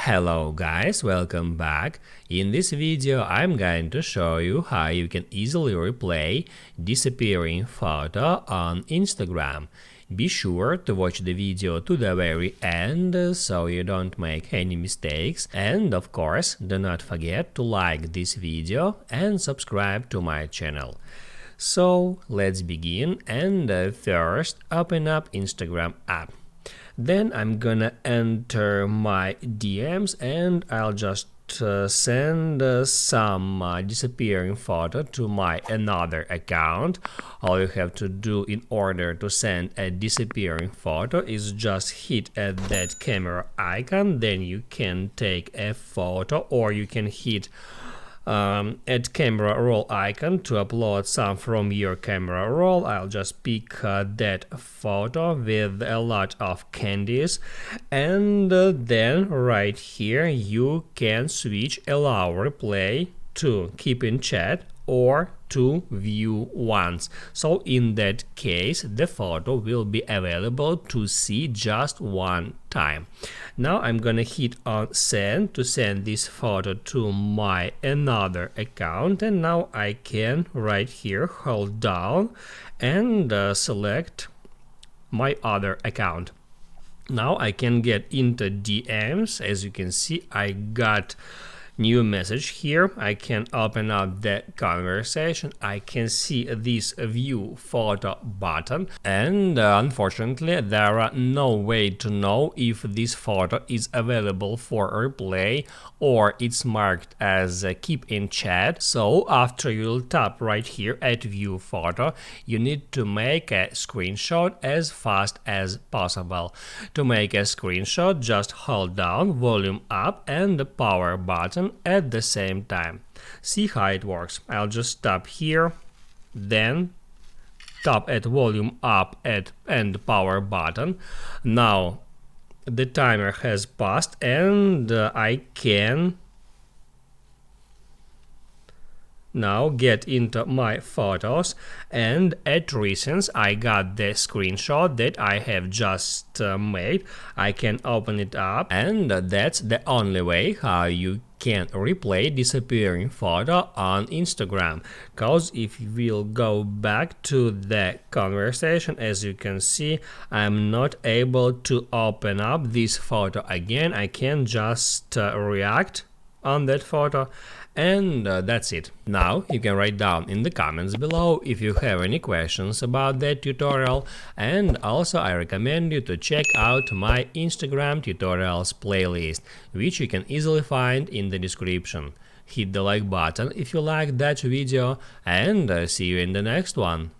Hello guys, welcome back. In this video I'm going to show you how you can easily replay disappearing photo on Instagram. Be sure to watch the video to the very end so you don't make any mistakes, and of course do not forget to like this video and subscribe to my channel. So let's begin, and first open up Instagram app. Then I'm gonna enter my DMs and I'll just send some disappearing photo to my another account. All you have to do in order to send a disappearing photo is just hit at that camera icon, then you can take a photo, or you can hit at camera roll icon to upload some from your camera roll. I'll just pick that photo with a lot of candies, and then right here you can switch allow replay to keep in chat or to view once. So in that case the photo will be available to see just one time. Now I'm gonna hit on send to send this photo to my another account, and now I can right here hold down and select my other account. Now I can get into DMs. As you can see, I got new message here. I can open up the conversation. I can see this view photo button, and unfortunately there are no way to know if this photo is available for replay or it's marked as keep in chat. So after you'll tap right here at view photo, you need to make a screenshot as fast as possible. To make a screenshot, just hold down volume up and the power button at the same time. See how it works. I'll just tap here, then tap at volume up and power button. Now the timer has passed and I can now get into my photos, and at recents I got the screenshot that I have just made. I can open it up, and that's the only way how you can replay disappearing photo on Instagram. Cause if we'll go back to the conversation, as you can see, I'm not able to open up this photo again. I can just react on that photo, and that's it. Now you can write down in the comments below if you have any questions about that tutorial, and also I recommend you to check out my Instagram tutorials playlist, which you can easily find in the description. Hit the like button if you liked that video, and see you in the next one.